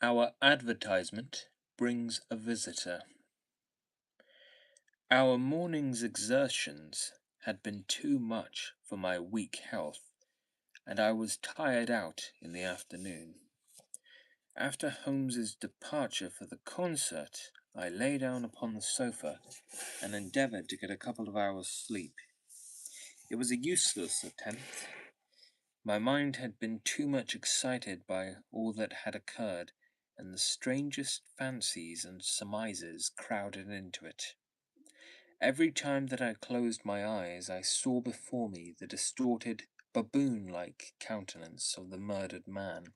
Our advertisement brings a visitor. Our morning's exertions had been too much for my weak health, and I was tired out in the afternoon. After Holmes's departure for the concert, I lay down upon the sofa and endeavoured to get a couple of hours' sleep. It was a useless attempt. My mind had been too much excited by all that had occurred, and the strangest fancies and surmises crowded into it. Every time that I closed my eyes, I saw before me the distorted, baboon-like countenance of the murdered man.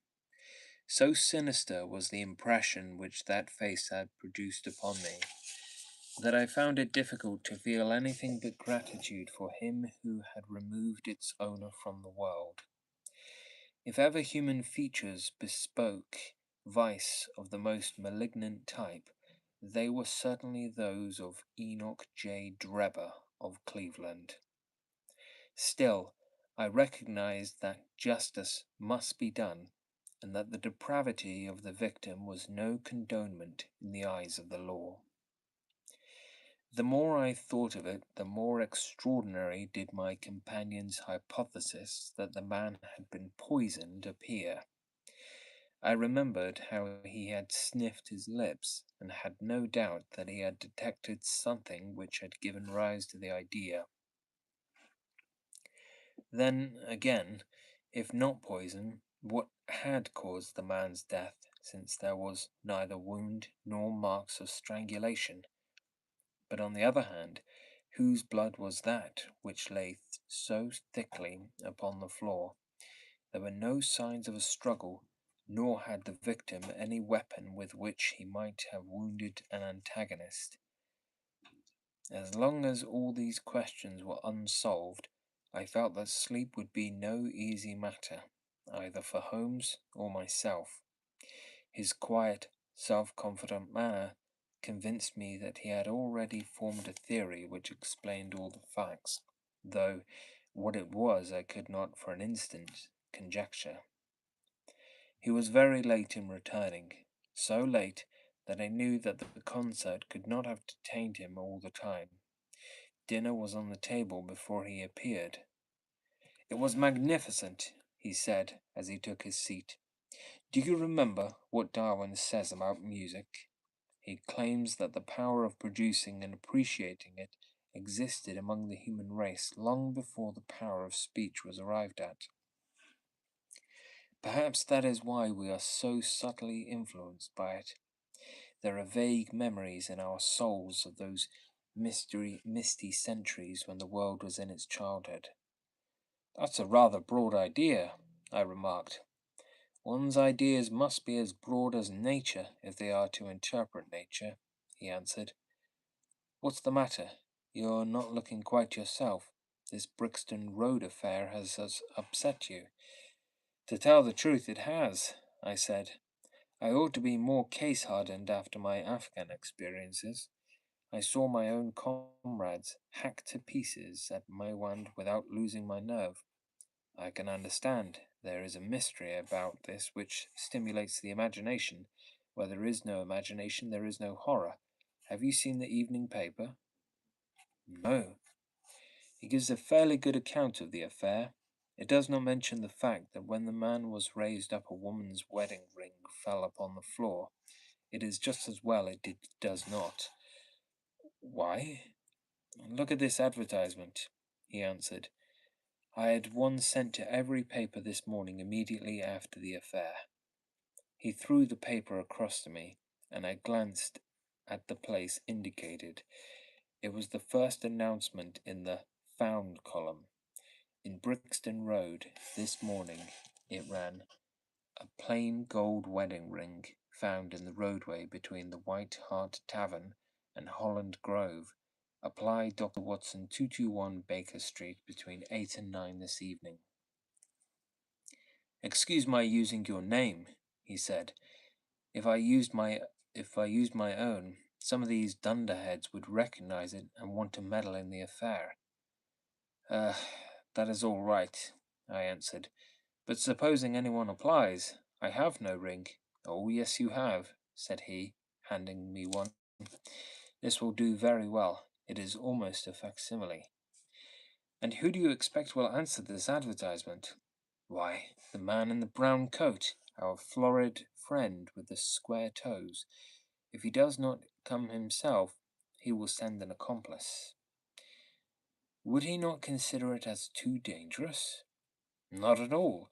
So sinister was the impression which that face had produced upon me, that I found it difficult to feel anything but gratitude for him who had removed its owner from the world. If ever human features bespoke vice of the most malignant type, they were certainly those of Enoch J. Drebber of Cleveland. Still, I recognized that justice must be done, and that the depravity of the victim was no condonement in the eyes of the law. The more I thought of it, the more extraordinary did my companion's hypothesis that the man had been poisoned appear. I remembered how he had sniffed his lips, and had no doubt that he had detected something which had given rise to the idea. Then, again, if not poison, what had caused the man's death, since there was neither wound nor marks of strangulation? But on the other hand, whose blood was that which lay so thickly upon the floor? There were no signs of a struggle, nor had the victim any weapon with which he might have wounded an antagonist. As long as all these questions were unsolved, I felt that sleep would be no easy matter, either for Holmes or myself. His quiet, self-confident manner convinced me that he had already formed a theory which explained all the facts, though what it was I could not for an instant conjecture. He was very late in returning, so late that I knew that the concert could not have detained him all the time. Dinner was on the table before he appeared. "It was magnificent," he said as he took his seat. "Do you remember what Darwin says about music? He claims that the power of producing and appreciating it existed among the human race long before the power of speech was arrived at. Perhaps that is why we are so subtly influenced by it. There are vague memories in our souls of those misty centuries when the world was in its childhood." "That's a rather broad idea," I remarked. "One's ideas must be as broad as nature if they are to interpret nature," he answered. "What's the matter? You're not looking quite yourself. This Brixton Road affair has upset you." "To tell the truth, it has," I said. "I ought to be more case-hardened after my Afghan experiences. I saw my own comrades hacked to pieces at Maiwand without losing my nerve. I can understand there is a mystery about this which stimulates the imagination. Where there is no imagination, there is no horror. Have you seen the evening paper?" "No." "It gives a fairly good account of the affair. It does not mention the fact that when the man was raised up a woman's wedding ring fell upon the floor. It is just as well it does not." "Why?" "Look at this advertisement," he answered. "I had one sent to every paper this morning immediately after the affair." He threw the paper across to me, and I glanced at the place indicated. It was the first announcement in the "Found" column. "In Brixton Road, this morning," it ran. "A plain gold wedding ring found in the roadway between the White Hart Tavern and Holland Grove. Apply Dr. Watson, 221 Baker Street, between 8 and 9 this evening." "Excuse my using your name," he said. If I used my own, some of these dunderheads would recognize it and want to meddle in the affair." "Uh, that is all right," I answered. "But supposing anyone applies? I have no ring. Oh, yes, you have, said he, handing me one. This will do very well. It is almost a facsimile. And who do you expect will answer this advertisement? Why, the man in the brown coat, our florid friend with the square toes. If he does not come himself, he will send an accomplice. Would he not consider it as too dangerous? Not at all.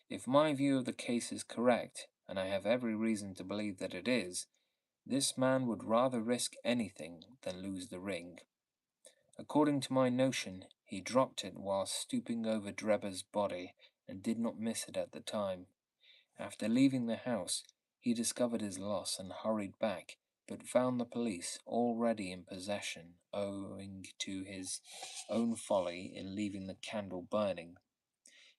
If my view of the case is correct, and I have every reason to believe that it is, this man would rather risk anything than lose the ring. According to my notion, he dropped it while stooping over Drebber's body and did not miss it at the time. After leaving the house, he discovered his loss and hurried back, but found the police already in possession owing to his own folly in leaving the candle burning.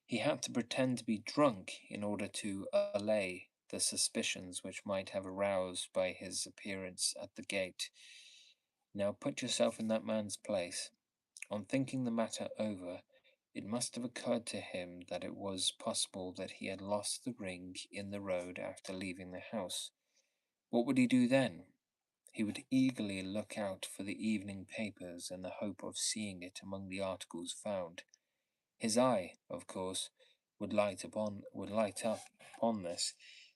He had to pretend to be drunk in order to allay the suspicions which might have aroused by his appearance at the gate. Now put yourself in that man's place. On thinking the matter over, it must have occurred to him that it was possible that he had lost the ring in the road after leaving the house. What would he do then? He would eagerly look out for the evening papers in the hope of seeing it among the articles found. His eye, of course, would light up upon this.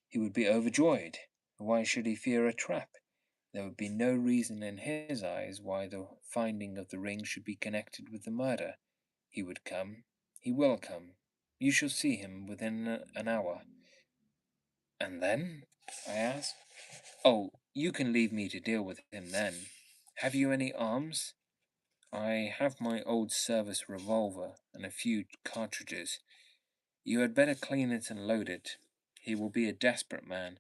He would be overjoyed. Why should he fear a trap? There would be no reason in his eyes why the finding of the ring should be connected with the murder. He would come. He will come. You shall see him within an hour. And then? I asked. Oh, you can leave me to deal with him then. Have you any arms? I have my old service revolver and a few cartridges. You had better clean it and load it. He will be a desperate man,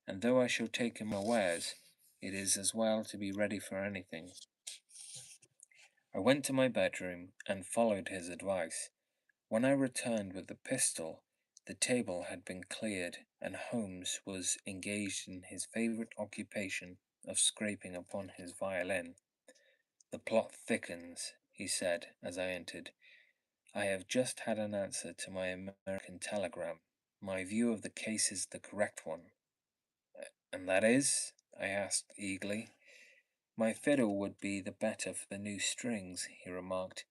and though I shall take him unawares, it is as well to be ready for anything. I went to my bedroom and followed his advice. When I returned with the pistol, the table had been cleared, and Holmes was engaged in his favourite occupation of scraping upon his violin. The plot thickens, he said as I entered. I have just had an answer to my American telegram. My view of the case is the correct one. And that is? I asked eagerly. My fiddle would be the better for the new strings, he remarked.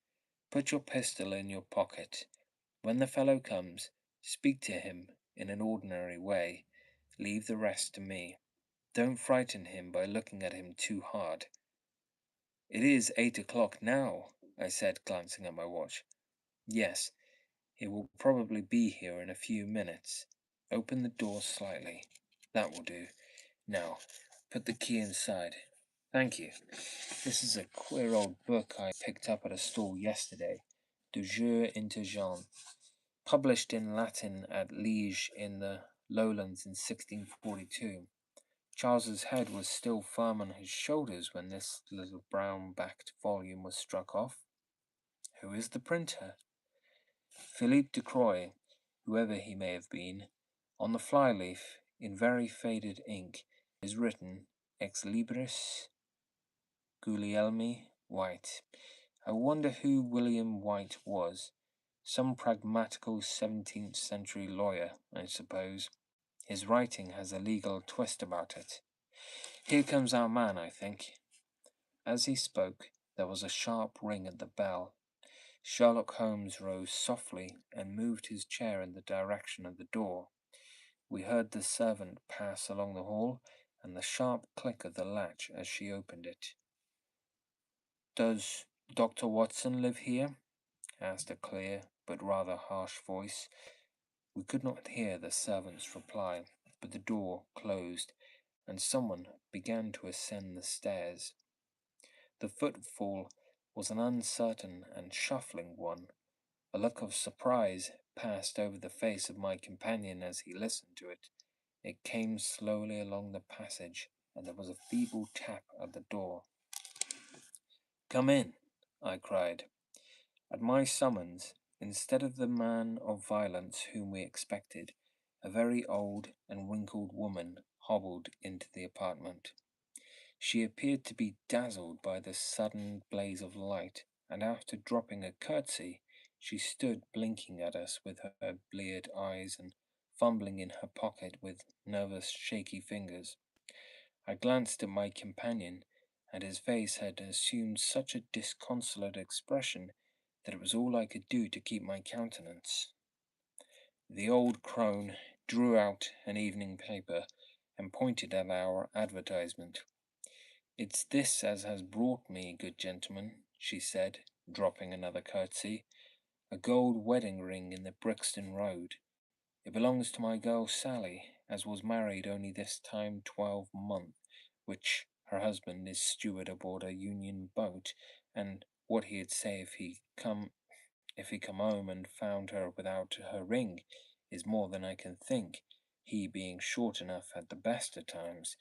Put your pistol in your pocket. When the fellow comes, speak to him in an ordinary way. Leave the rest to me. Don't frighten him by looking at him too hard. It is 8 o'clock now, I said, glancing at my watch. Yes, he will probably be here in a few minutes. Open the door slightly. That will do. Now, put the key inside. Thank you. This is a queer old book I picked up at a stall yesterday. De Jure Intelligent, published in Latin at Liege in the Lowlands in 1642. Charles's head was still firm on his shoulders when this little brown-backed volume was struck off. Who is the printer? Philippe de Croix, whoever he may have been. On the flyleaf, in very faded ink, is written Ex Libris Guglielmi White. I wonder who William White was. Some pragmatical 17th century lawyer, I suppose. His writing has a legal twist about it. Here comes our man, I think. As he spoke, there was a sharp ring at the bell. Sherlock Holmes rose softly and moved his chair in the direction of the door. We heard the servant pass along the hall and the sharp click of the latch as she opened it. Does Dr. Watson live here? Asked a clear but rather harsh voice. We could not hear the servant's reply, but the door closed, and someone began to ascend the stairs. The footfall was an uncertain and shuffling one. A look of surprise passed over the face of my companion as he listened to it. It came slowly along the passage, and there was a feeble tap at the door. Come in, I cried. At my summons, instead of the man of violence whom we expected, a very old and wrinkled woman hobbled into the apartment. She appeared to be dazzled by the sudden blaze of light, and after dropping a curtsy, she stood blinking at us with her bleared eyes and fumbling in her pocket with nervous, shaky fingers. I glanced at my companion, and his face had assumed such a disconsolate expression that it was all I could do to keep my countenance. The old crone drew out an evening paper and pointed at our advertisement. "It's this as has brought me, good gentleman," she said, dropping another curtsy. "A gold wedding ring in the Brixton Road. It belongs to my girl Sally, as was married only this time 12 month, which her husband is steward aboard a Union boat, and what he'd say if he come home and found her without her ring is more than I can think, he being short enough at the best of times,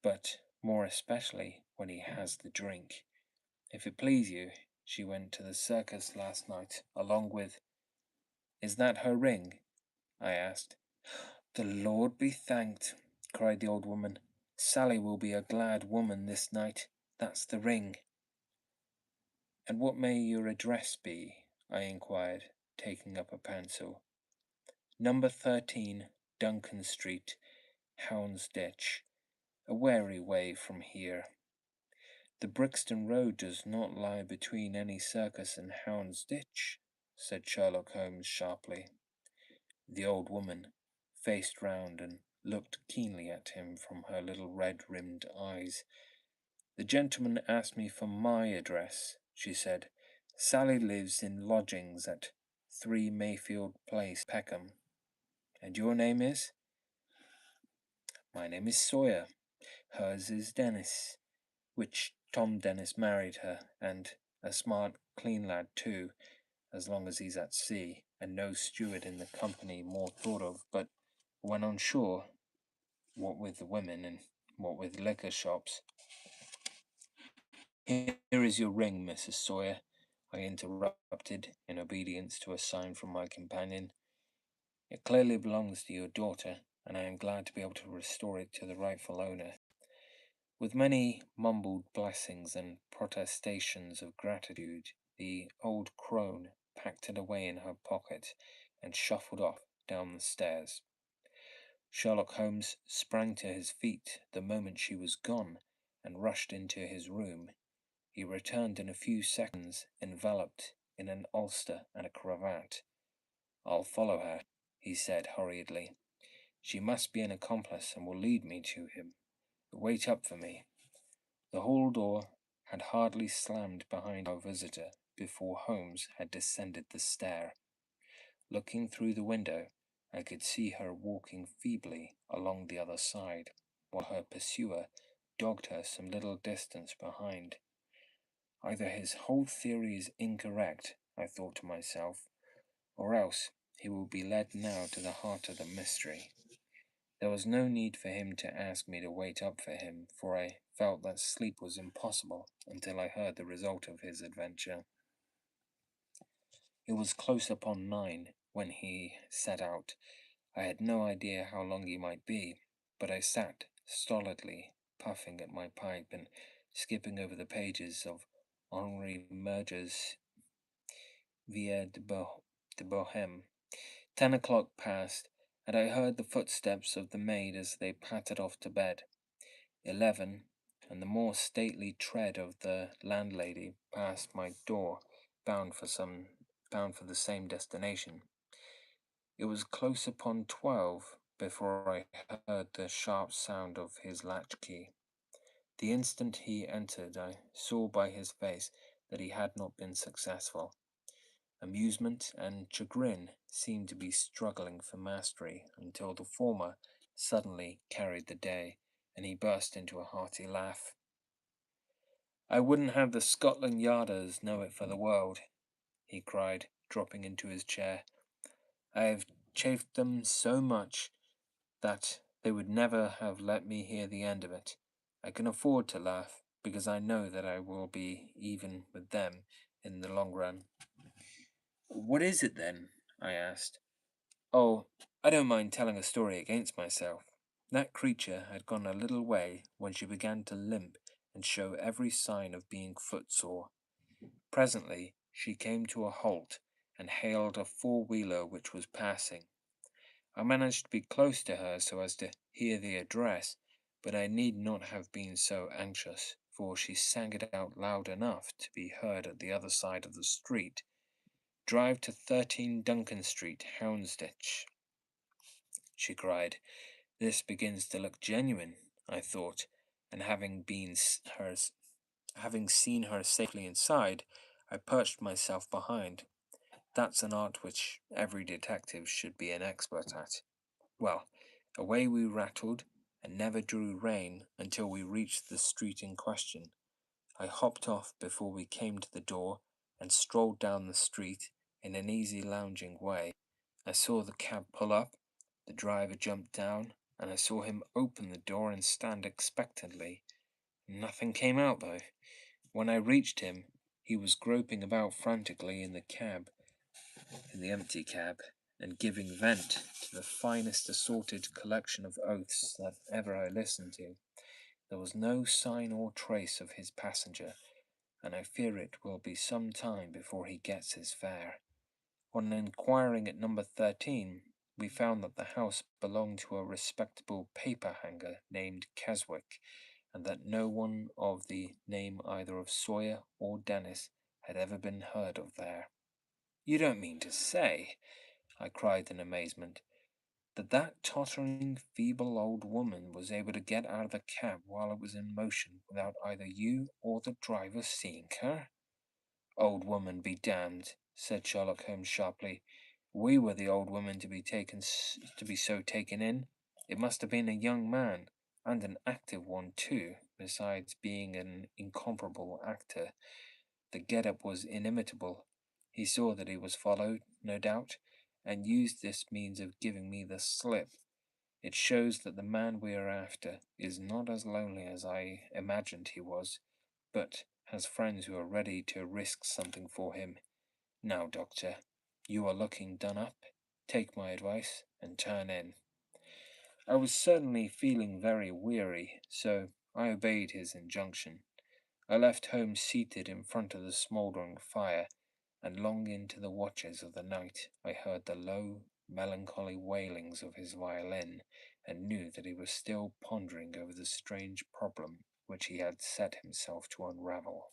but more especially when he has the drink. If it please you, she went to the circus last night, along with—" "Is that her ring?" I asked. "The Lord be thanked," cried the old woman. "Sally will be a glad woman this night. That's the ring." "And what may your address be?" I inquired, taking up a pencil. "Number 13, Duncan Street, Houndsditch, a weary way from here." "The Brixton Road does not lie between any circus and Houndsditch," said Sherlock Holmes sharply. The old woman faced round and looked keenly at him from her little red-rimmed eyes. "The gentleman asked me for my address," she said. "Sally lives in lodgings at 3 Mayfield Place, Peckham. And your name is?" "My name is Sawyer. Hers is Dennis, which Tom Dennis married her, and a smart, clean lad too, as long as he's at sea, and no steward in the company more thought of, but when on shore, what with the women and what with liquor shops—" "Here is your ring, Mrs. Sawyer," I interrupted, in obedience to a sign from my companion. "It clearly belongs to your daughter, and I am glad to be able to restore it to the rightful owner." With many mumbled blessings and protestations of gratitude, the old crone packed it away in her pocket and shuffled off down the stairs. Sherlock Holmes sprang to his feet the moment she was gone and rushed into his room. He returned in a few seconds, enveloped in an ulster and a cravat. "I'll follow her," he said hurriedly. "She must be an accomplice and will lead me to him. Wait up for me." The hall door had hardly slammed behind our visitor before Holmes had descended the stair. Looking through the window, I could see her walking feebly along the other side, while her pursuer dogged her some little distance behind. Either his whole theory is incorrect, I thought to myself, or else he will be led now to the heart of the mystery. There was no need for him to ask me to wait up for him, for I felt that sleep was impossible until I heard the result of his adventure. It was close upon 9 when he set out. I had no idea how long he might be, but I sat stolidly puffing at my pipe and skipping over the pages of Henri Murger's Vie de Bohème. 10 o'clock passed, and I heard the footsteps of the maid as they pattered off to bed. 11, and the more stately tread of the landlady passed my door, bound for the same destination. It was close upon 12 before I heard the sharp sound of his latchkey. The instant he entered, I saw by his face that he had not been successful. Amusement and chagrin seemed to be struggling for mastery until the former suddenly carried the day, and he burst into a hearty laugh. "I wouldn't have the Scotland Yarders know it for the world," he cried, dropping into his chair. "I have chaffed them so much that they would never have let me hear the end of it. I can afford to laugh, because I know that I will be even with them in the long run." "What is it, then?" I asked. "Oh, I don't mind telling a story against myself. That creature had gone a little way when she began to limp and show every sign of being footsore. Presently she came to a halt and hailed a four-wheeler which was passing. I managed to be close to her so as to hear the address, but I need not have been so anxious, for she sang it out loud enough to be heard at the other side of the street. "Drive to 13 Duncan Street, Houndsditch," she cried. "This begins to look genuine," I thought, and having seen her safely inside, I perched myself behind. That's an art which every detective should be an expert at. Well, away we rattled, and never drew rein until we reached the street in question. I hopped off before we came to the door, and strolled down the street in an easy lounging way. I saw the cab pull up, the driver jumped down, and I saw him open the door and stand expectantly. Nothing came out, though. When I reached him, he was groping about frantically in the empty cab, and giving vent to the finest assorted collection of oaths that ever I listened to. There was no sign or trace of his passenger, and I fear it will be some time before he gets his fare. On inquiring at number 13, we found that the house belonged to a respectable paper hanger named Keswick, and that no one of the name either of Sawyer or Dennis had ever been heard of there. "You don't mean to say," I cried in amazement, "that that tottering, feeble old woman was able to get out of the cab while it was in motion without either you or the driver seeing her?" "Old woman be damned," said Sherlock Holmes sharply. "We were the old woman to be so taken in. It must have been a young man, and an active one too, besides being an incomparable actor. The get-up was inimitable. He saw that he was followed, no doubt, and used this means of giving me the slip. It shows that the man we are after is not as lonely as I imagined he was, but has friends who are ready to risk something for him. Now, Doctor, you are looking done up. Take my advice and turn in." I was certainly feeling very weary, so I obeyed his injunction. I left home seated in front of the smouldering fire, and long into the watches of the night I heard the low, melancholy wailings of his violin, and knew that he was still pondering over the strange problem which he had set himself to unravel.